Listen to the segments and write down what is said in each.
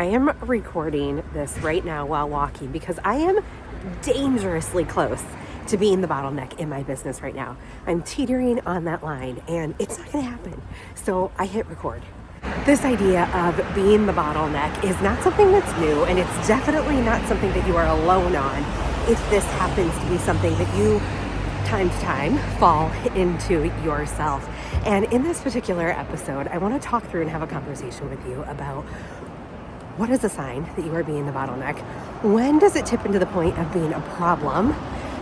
I am recording this right now while walking because I am dangerously close to being the bottleneck in my business right now. I'm teetering on that line and it's not going to happen. So I hit record. This idea of being the bottleneck is not something that's new, and it's definitely not something that you are alone on if this happens to be something that you time to time fall into yourself. And in this particular episode, I want to talk through and have a conversation with you about what is a sign that you are being the bottleneck? When does it tip into the point of being a problem?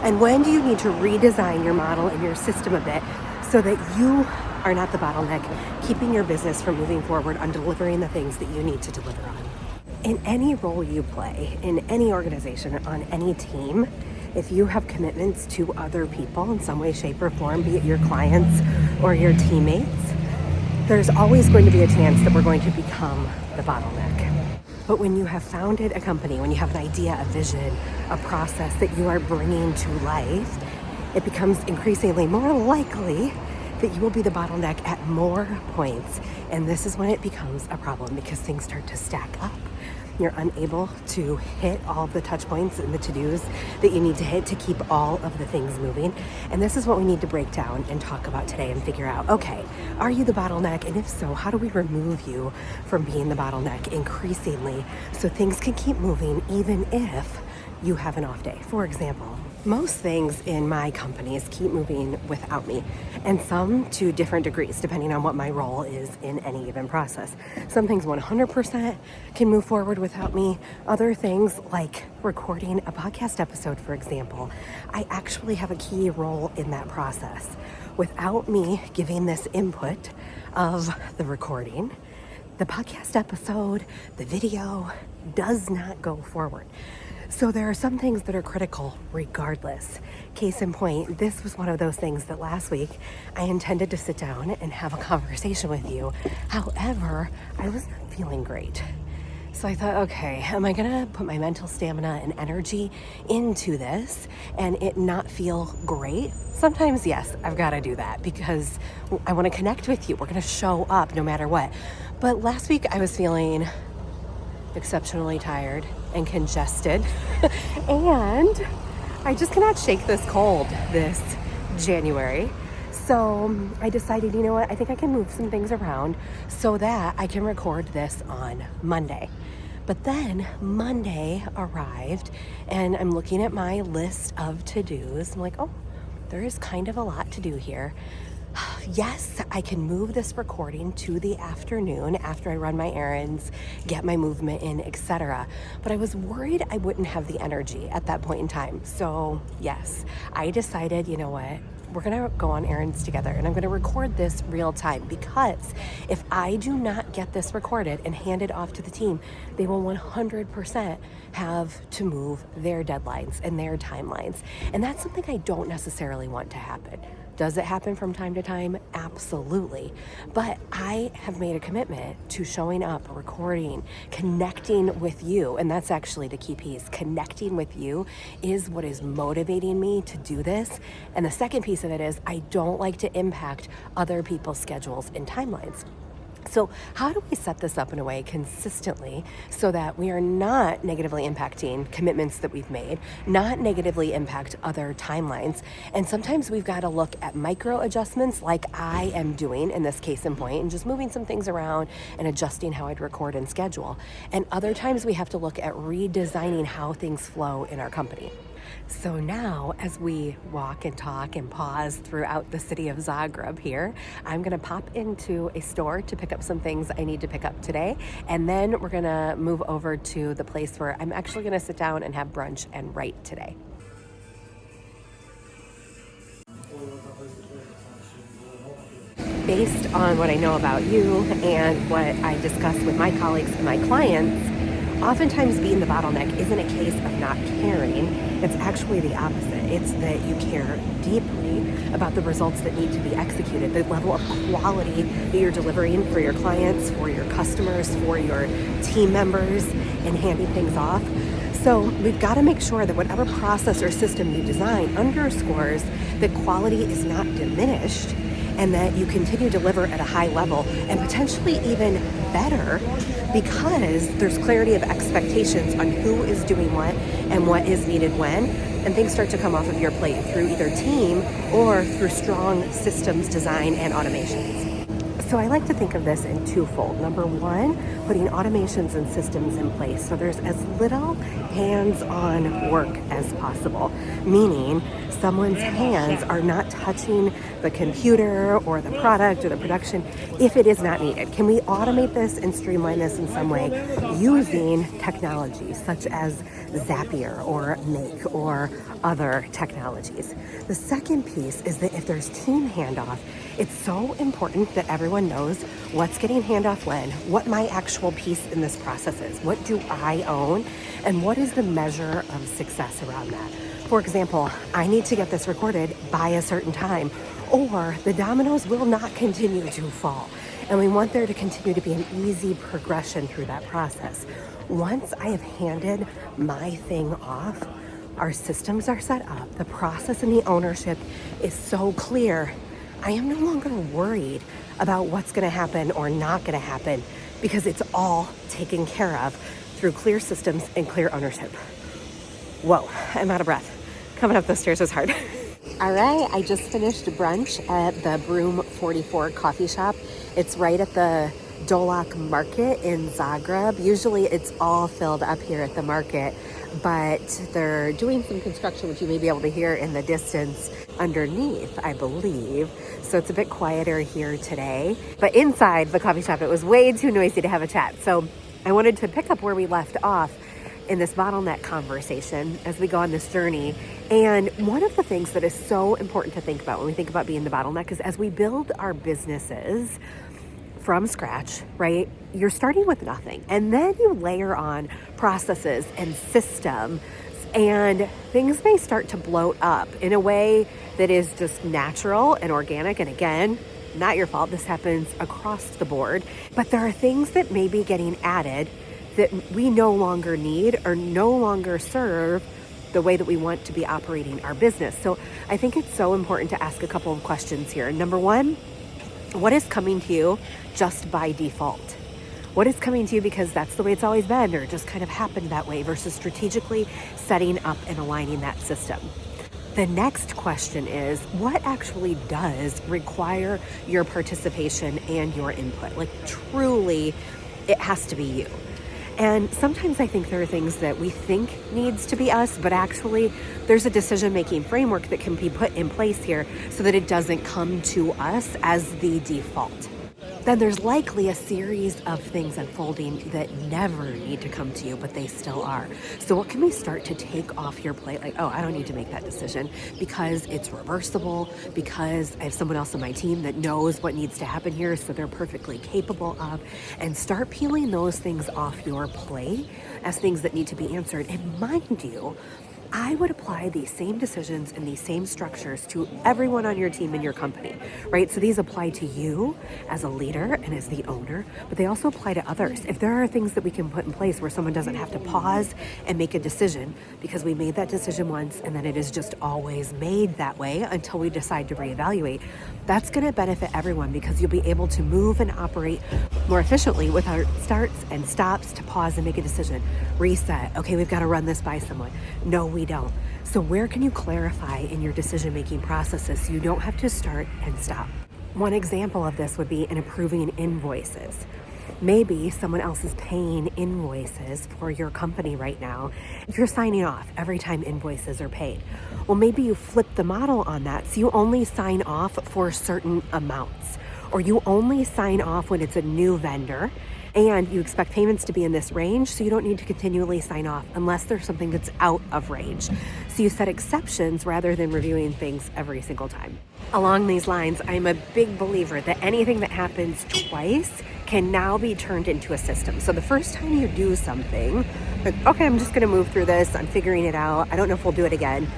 And when do you need to redesign your model and your system a bit so that you are not the bottleneck, keeping your business from moving forward on delivering the things that you need to deliver on? In any role you play, in any organization, on any team, if you have commitments to other people in some way, shape, or form, be it your clients or your teammates, there's always going to be a chance that we're going to become the bottleneck. But when you have founded a company, when you have an idea, a vision, a process that you are bringing to life, it becomes increasingly more likely that you will be the bottleneck at more points. And this is when it becomes a problem because things start to stack up. You're unable to hit all of the touch points and the to-dos that you need to hit to keep all of the things moving. And this is what we need to break down and talk about today and figure out, okay, are you the bottleneck? And if so, how do we remove you from being the bottleneck increasingly so things can keep moving even if you have an off day? For example, most things in my companies keep moving without me, and some to different degrees depending on what my role is in any given process. Some things 100% can move forward without me. Other things, like recording a podcast episode, for example, I actually have a key role in that process. Without me giving this input of the recording, the podcast episode, the video does not go forward. So there are some things that are critical regardless. Case in point, this was one of those things that last week I intended to sit down and have a conversation with you. However, I was not feeling great. So I thought, okay, am I gonna put my mental stamina and energy into this and it not feel great? Sometimes, yes, I've gotta do that because I wanna connect with you. We're gonna show up no matter what. But last week I was feeling exceptionally tired and congested and I just cannot shake this cold this January. So I decided, you know what, I think I can move some things around so that I can record this on Monday. But then Monday arrived and I'm looking at my list of to-dos. I'm like, oh, there is kind of a lot to do here. Yes, I can move this recording to the afternoon after I run my errands, get my movement in, etc. But I was worried I wouldn't have the energy at that point in time. So yes, I decided, you know what, we're gonna go on errands together and I'm gonna record this real time, because if I do not get this recorded and handed off to the team, they will 100% have to move their deadlines and their timelines. And that's something I don't necessarily want to happen. Does it happen from time to time? Absolutely. But I have made a commitment to showing up, recording, connecting with you. And that's actually the key piece. Connecting with you is what is motivating me to do this. And the second piece of it is I don't like to impact other people's schedules and timelines. So how do we set this up in a way consistently so that we are not negatively impacting commitments that we've made, not negatively impact other timelines? And sometimes we've got to look at micro adjustments like I am doing in this case in point and just moving some things around and adjusting how I'd record and schedule. And other times we have to look at redesigning how things flow in our company. So now, as we walk and talk and pause throughout the city of Zagreb here, I'm going to pop into a store to pick up some things I need to pick up today. And then we're going to move over to the place where I'm actually going to sit down and have brunch and write today. Based on what I know about you and what I discuss with my colleagues and my clients, oftentimes being the bottleneck isn't a case of not caring. It's actually the opposite. It's that you care deeply about the results that need to be executed, the level of quality that you're delivering for your clients, for your customers, for your team members, and handing things off. So we've got to make sure that whatever process or system you design underscores that quality is not diminished and that you continue to deliver at a high level and potentially even better because there's clarity of expectations on who is doing what and what is needed when, and things start to come off of your plate through either team or through strong systems design and automations. So I like to think of this in twofold. Number one, putting automations and systems in place so there's as little hands-on work as possible, meaning someone's hands are not touching the computer or the product or the production if it is not needed. Can we automate this and streamline this in some way using technology such as Zapier or Make or other technologies? The second piece is that if there's team handoff, it's so important that everyone knows what's getting handoff when, what my actual piece in this process is, what do I own, and what is the measure of success around that. For example, I need to get this recorded by a certain time, or the dominoes will not continue to fall. And we want there to continue to be an easy progression through that process. Once I have handed my thing off, our systems are set up, the process and the ownership is so clear, I am no longer worried about what's going to happen or not going to happen because it's all taken care of through clear systems and clear ownership. Whoa, I'm out of breath. Coming up those stairs was hard. All right, I just finished brunch at the Broom 44 coffee shop. It's right at the Dolak market in Zagreb. Usually it's all filled up here at the market, but they're doing some construction, which you may be able to hear in the distance underneath, I believe. So it's a bit quieter here today. But inside the coffee shop, it was way too noisy to have a chat. So I wanted to pick up where we left off in this bottleneck conversation as we go on this journey. And one of the things that is so important to think about when we think about being the bottleneck is as we build our businesses from scratch, right? You're starting with nothing. And then you layer on processes and systems, and things may start to bloat up in a way that is just natural and organic. And again, not your fault. This happens across the board. But there are things that may be getting added that we no longer need or no longer serve the way that we want to be operating our business. So I think it's so important to ask a couple of questions here. Number one, what is coming to you just by default? What is coming to you because that's the way it's always been or just kind of happened that way versus strategically setting up and aligning that system? The next question is, what actually does require your participation and your input? Like truly, it has to be you. And sometimes I think there are things that we think needs to be us, but actually there's a decision-making framework that can be put in place here so that it doesn't come to us as the default. Then there's likely a series of things unfolding that never need to come to you, but they still are. So what can we start to take off your plate? Like, oh, I don't need to make that decision because it's reversible, because I have someone else on my team that knows what needs to happen here, so they're perfectly capable of, and start peeling those things off your plate as things that need to be answered. And mind you, I would apply these same decisions and these same structures to everyone on your team in your company, right? So these apply to you as a leader and as the owner, but they also apply to others. If there are things that we can put in place where someone doesn't have to pause and make a decision because we made that decision once and then it is just always made that way until we decide to reevaluate, that's going to benefit everyone because you'll be able to move and operate more efficiently without starts and stops to pause and make a decision. Reset. Okay, we've got to run this by someone. No, we don't. So where can you clarify in your decision-making processes so you don't have to start and stop? One example of this would be in approving invoices. Maybe someone else is paying invoices for your company right now. You're signing off every time invoices are paid. Well, maybe you flip the model on that so you only sign off for certain amounts, or you only sign off when it's a new vendor and you expect payments to be in this range, so you don't need to continually sign off unless there's something that's out of range. So you set exceptions rather than reviewing things every single time. Along these lines, I'm a big believer that anything that happens twice can now be turned into a system. So the first time you do something, like, okay, I'm just gonna move through this, I'm figuring it out, I don't know if we'll do it again.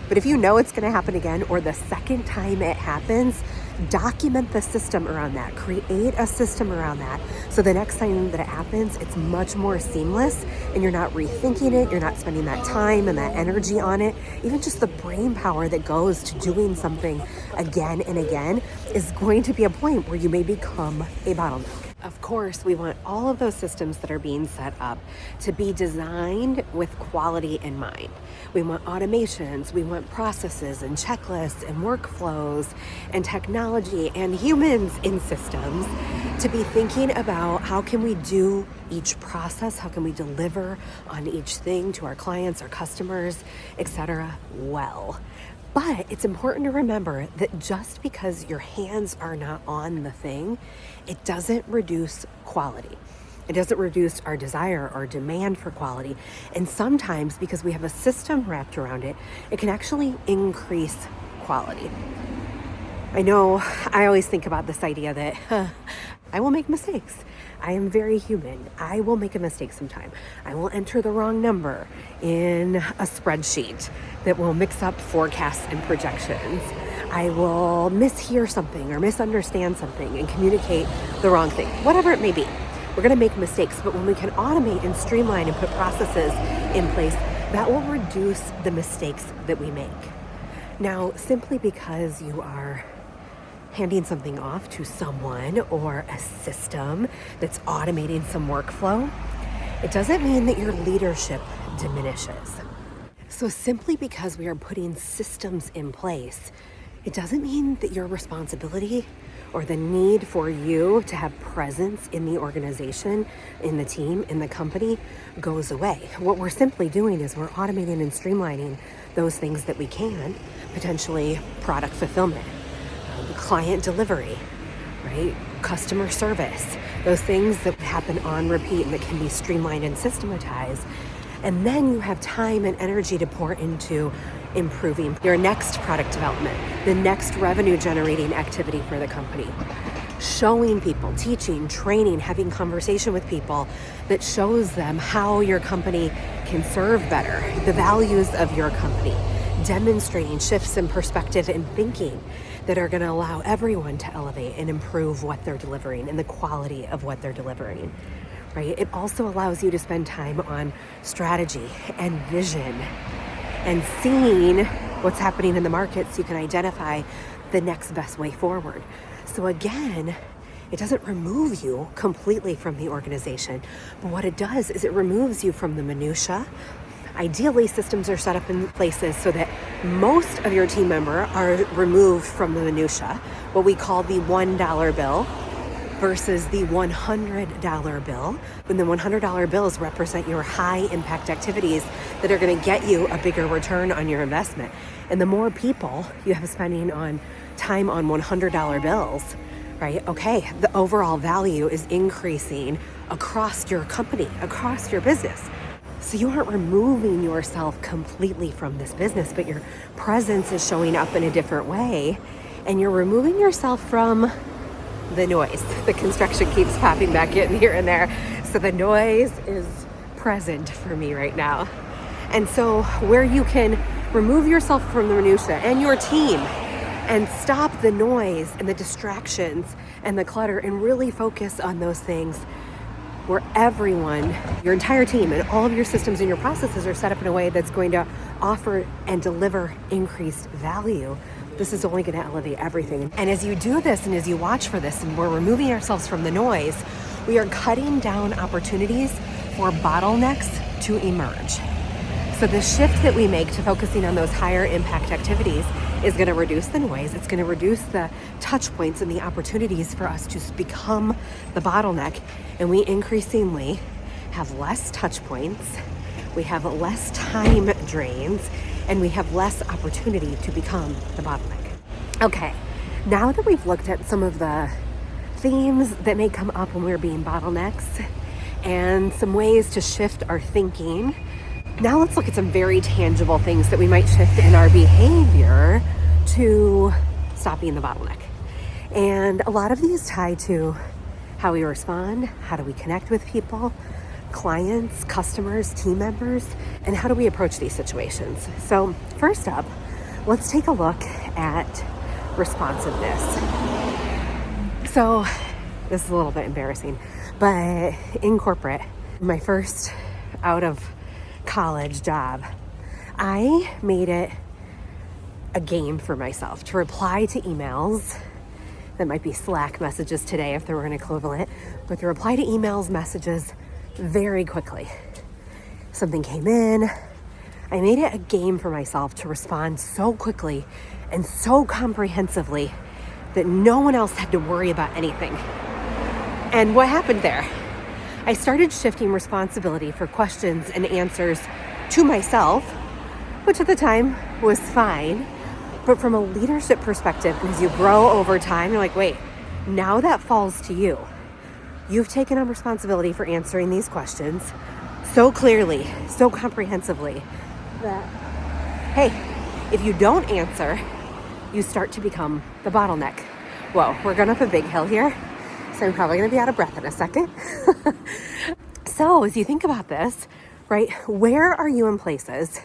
But if you know it's gonna happen again, or the second time it happens, Document the system around that. Create a system around that. So the next time that it happens, it's much more seamless and you're not rethinking it. You're not spending that time and that energy on it. Even just the brain power that goes to doing something again and again is going to be a point where you may become a bottleneck. Of course, we want all of those systems that are being set up to be designed with quality in mind. We want automations, we want processes and checklists and workflows and technology and humans in systems to be thinking about how can we do each process, how can we deliver on each thing to our clients, our customers, etc. well. But it's important to remember that just because your hands are not on the thing, it doesn't reduce quality. It doesn't reduce our desire or demand for quality. And sometimes, because we have a system wrapped around it, it can actually increase quality. I know I always think about this idea that I will make mistakes. I am very human. I will make a mistake sometime. I will enter the wrong number in a spreadsheet that will mix up forecasts and projections. I will mishear something or misunderstand something and communicate the wrong thing, whatever it may be. We're going to make mistakes, but when we can automate and streamline and put processes in place, that will reduce the mistakes that we make. Now, simply because you are handing something off to someone or a system that's automating some workflow, it doesn't mean that your leadership diminishes. So simply because we are putting systems in place, it doesn't mean that your responsibility or the need for you to have presence in the organization, in the team, in the company goes away. What we're simply doing is we're automating and streamlining those things that we can, potentially product fulfillment, client delivery, right? Customer service, those things that happen on repeat and that can be streamlined and systematized. And then you have time and energy to pour into improving your next product development, the next revenue generating activity for the company. Showing people, teaching, training, having conversation with people that shows them how your company can serve better, the values of your company, demonstrating shifts in perspective and thinking that are going to allow everyone to elevate and improve what they're delivering and the quality of what they're delivering, right? It also allows you to spend time on strategy and vision and seeing what's happening in the market so you can identify the next best way forward. So again, it doesn't remove you completely from the organization, but what it does is it removes you from the minutia. Ideally, systems are set up in places so that most of your team member are removed from the minutia, what we call the $1 bill versus the $100 bill. When the $100 bills represent your high impact activities that are going to get you a bigger return on your investment. And the more people you have spending on time on $100 bills, right? Okay, the overall value is increasing across your company, across your business. So you aren't removing yourself completely from this business, but your presence is showing up in a different way, and you're removing yourself from the noise. The construction keeps popping back in here and there, so the noise is present for me right now. And so where you can remove yourself from the minutia and your team and stop the noise and the distractions and the clutter and really focus on those things where everyone, your entire team and all of your systems and your processes are set up in a way that's going to offer and deliver increased value, this is only going to elevate everything. And as you do this and as you watch for this and we're removing ourselves from the noise, we are cutting down opportunities for bottlenecks to emerge. So the shift that we make to focusing on those higher impact activities is going to reduce the noise. It's going to reduce the touch points and the opportunities for us to become the bottleneck. And we increasingly have less touch points, we have less time drains, and we have less opportunity to become the bottleneck. Okay, now that we've looked at some of the themes that may come up when we're being bottlenecks and some ways to shift our thinking, now let's look at some very tangible things that we might shift in our behavior to stop being the bottleneck. And a lot of these tie to how we respond, how do we connect with people, clients, customers, team members, and how do we approach these situations. So first up, let's take a look at responsiveness. So this is a little bit embarrassing, but in corporate, my first out of college job, I made it a game for myself to reply to emails. That might be Slack messages today if there were an equivalent, but to reply to emails, messages very quickly. Something came in, I made it a game for myself to respond so quickly and so comprehensively that no one else had to worry about anything. And what happened there? I started shifting responsibility for questions and answers to myself, which at the time was fine. But from a leadership perspective, as you grow over time, you're like, wait, now that falls to you. You've taken on responsibility for answering these questions so clearly, so comprehensively that, hey, if you don't answer, you start to become the bottleneck. Whoa, we're going up a big hill here, so I'm probably going to be out of breath in a second. So as you think about this, right, where are you in places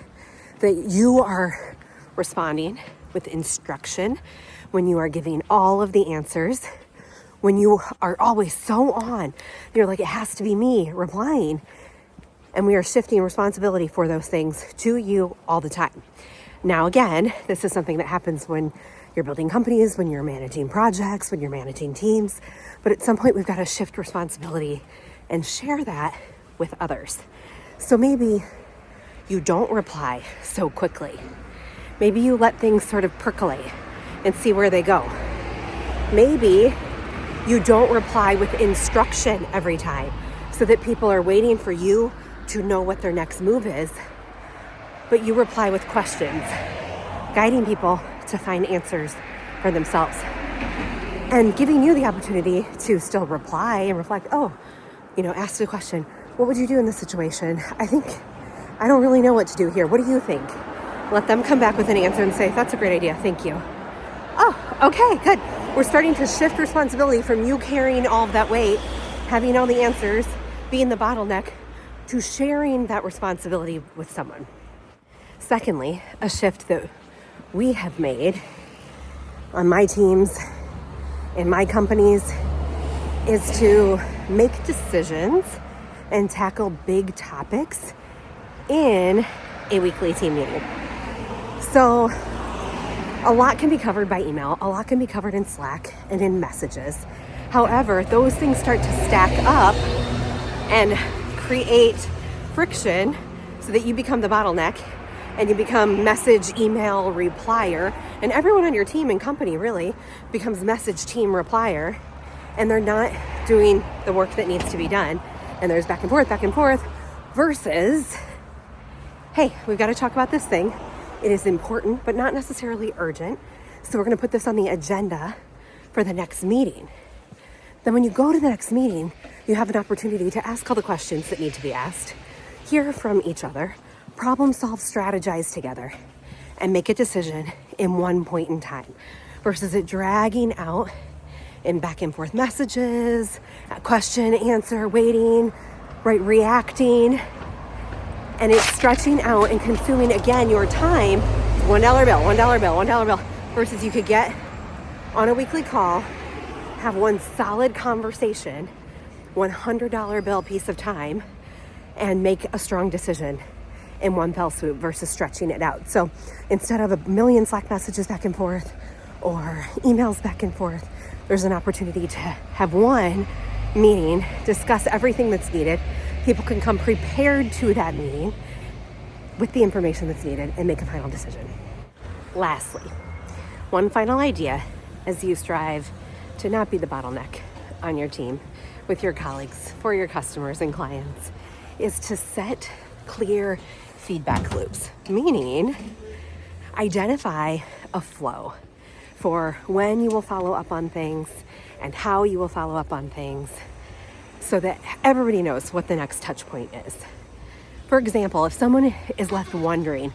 that you are responding with instruction, when you are giving all of the answers, when you are always so on, you're like, it has to be me replying, and we are shifting responsibility for those things to you all the time. Now, again, this is something that happens when you're building companies, when you're managing projects, when you're managing teams. But at some point, we've got to shift responsibility and share that with others. So maybe you don't reply so quickly. Maybe you let things sort of percolate and see where they go. Maybe you don't reply with instruction every time so that people are waiting for you to know what their next move is. But you reply with questions, guiding people to find answers for themselves and giving you the opportunity to still reply and reflect, ask the question, what would you do in this situation? I don't really know what to do here. What do you think? Let them come back with an answer and say, that's a great idea. Thank you. Oh, okay, good. We're starting to shift responsibility from you carrying all of that weight, having all the answers, being the bottleneck, to sharing that responsibility with someone. Secondly, a shift that we have made on my teams, in my companies, is to make decisions and tackle big topics in a weekly team meeting. So a lot can be covered by email, a lot can be covered in Slack and in messages. However, those things start to stack up and create friction so that you become the bottleneck and you become message, email, replier, and everyone on your team and company really becomes message, team, replier, and they're not doing the work that needs to be done. And there's back and forth, versus, hey, we've got to talk about this thing. It is important, but not necessarily urgent. So we're going to put this on the agenda for the next meeting. Then when you go to the next meeting, you have an opportunity to ask all the questions that need to be asked, hear from each other, problem solve, strategize together, and make a decision in one point in time, versus it dragging out in back and forth messages, question, answer, waiting, right, reacting, and it's stretching out and consuming, again, your time. $1 bill, versus you could get on a weekly call, have one solid conversation, $100 bill piece of time, and make a strong decision in one fell swoop versus stretching it out. So instead of a million Slack messages back and forth or emails back and forth, there's an opportunity to have one meeting, discuss everything that's needed. People can come prepared to that meeting with the information that's needed and make a final decision. Lastly, one final idea as you strive to not be the bottleneck on your team, with your colleagues, for your customers and clients, is to set clear feedback loops, meaning identify a flow for when you will follow up on things and how you will follow up on things so that everybody knows what the next touch point is. For example, if someone is left wondering,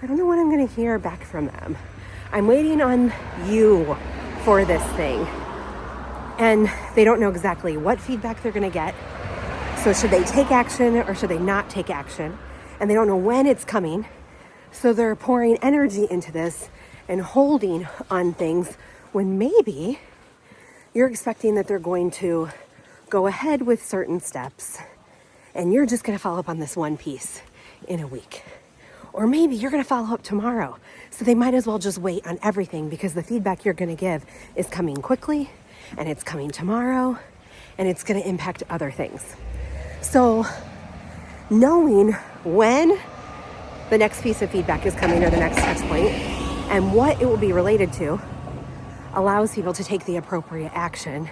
I don't know when I'm going to hear back from them. I'm waiting on you for this thing. And they don't know exactly what feedback they're going to get. So should they take action or should they not take action? And they don't know when it's coming. So they're pouring energy into this and holding on things when maybe you're expecting that they're going to go ahead with certain steps and you're just going to follow up on this one piece in a week. Or maybe you're going to follow up tomorrow. So they might as well just wait on everything because the feedback you're going to give is coming quickly and it's coming tomorrow and it's going to impact other things. So knowing when the next piece of feedback is coming or the next touch point and what it will be related to allows people to take the appropriate action.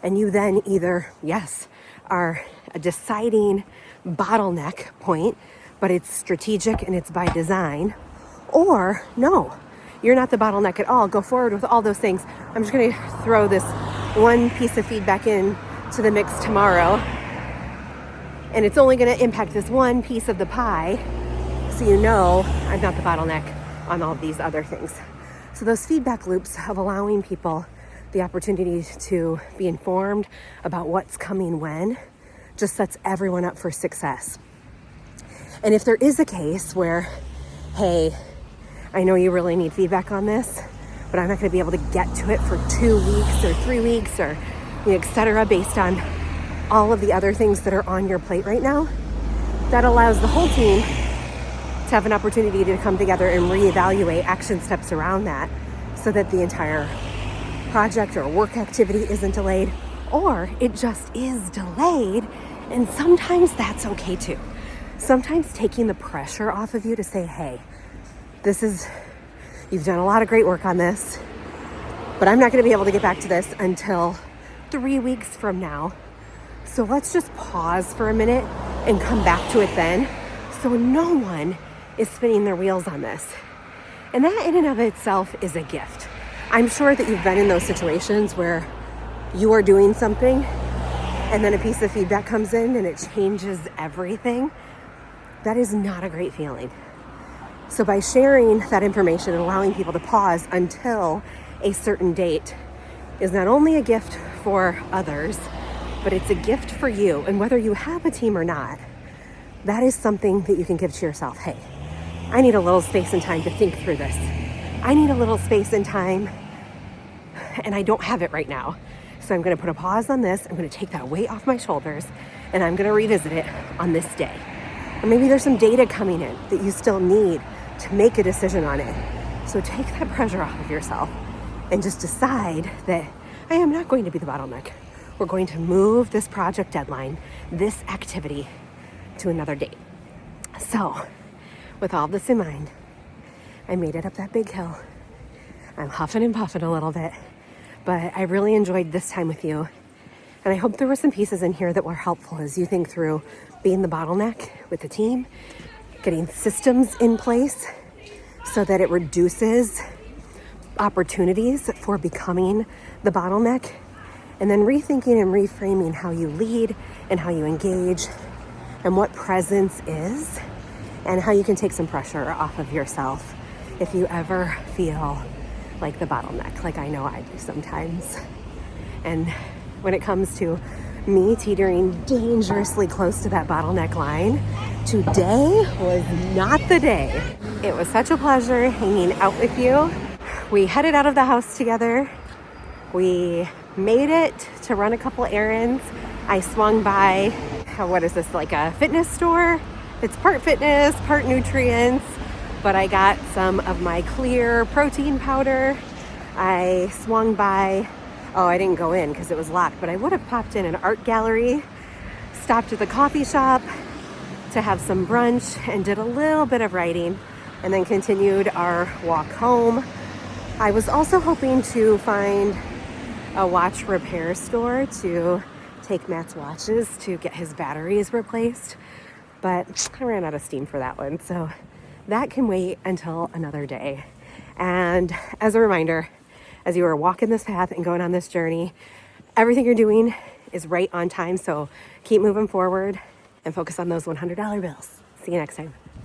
And you then either, yes, are a deciding bottleneck point, but it's strategic and it's by design, or no, you're not the bottleneck at all. Go forward with all those things. I'm just going to throw this one piece of feedback in to the mix tomorrow, and it's only going to impact this one piece of the pie, so you know I'm not the bottleneck on all of these other things. So those feedback loops of allowing people the opportunity to be informed about what's coming when just sets everyone up for success. And if there is a case where, hey, I know you really need feedback on this, but I'm not going to be able to get to it for 2 weeks or 3 weeks or et cetera, based on all of the other things that are on your plate right now, that allows the whole team to have an opportunity to come together and reevaluate action steps around that so that the entire project or work activity isn't delayed, or it just is delayed. And sometimes that's okay too. Sometimes taking the pressure off of you to say, hey, you've done a lot of great work on this, but I'm not going to be able to get back to this until 3 weeks from now. So let's just pause for a minute and come back to it then, so no one is spinning their wheels on this. And that in and of itself is a gift. I'm sure that you've been in those situations where you are doing something and then a piece of feedback comes in and it changes everything. That is not a great feeling. So by sharing that information and allowing people to pause until a certain date is not only a gift for others, but it's a gift for you. And whether you have a team or not, that is something that you can give to yourself. Hey, I need a little space and time to think through this. I need a little space and time, and I don't have it right now. So I'm going to put a pause on this. I'm going to take that weight off my shoulders, and I'm going to revisit it on this day. Or maybe there's some data coming in that you still need to make a decision on it. So take that pressure off of yourself and just decide that I am not going to be the bottleneck. We're going to move this project deadline, this activity, to another date. So with all this in mind, I made it up that big hill. I'm huffing and puffing a little bit, but I really enjoyed this time with you. And I hope there were some pieces in here that were helpful as you think through being the bottleneck with the team, getting systems in place so that it reduces opportunities for becoming the bottleneck, and then rethinking and reframing how you lead and how you engage and what presence is, and how you can take some pressure off of yourself if you ever feel like the bottleneck, like I know I do sometimes. And when it comes to me teetering dangerously close to that bottleneck line, today was not the day. It was such a pleasure hanging out with you. We headed out of the house together. We made it to run a couple errands. I swung by, what is this, like a fitness store? It's part fitness, part nutrients, but I got some of my clear protein powder. I swung by, I didn't go in because it was locked, but I would have popped in an art gallery, stopped at the coffee shop to have some brunch, and did a little bit of writing, and then continued our walk home. I was also hoping to find a watch repair store to take Matt's watches to get his batteries replaced, but I ran out of steam for that one, so that can wait until another day. And as a reminder, as you are walking this path and going on this journey, everything you're doing is right on time, so keep moving forward and focus on those $100 bills. See you next time.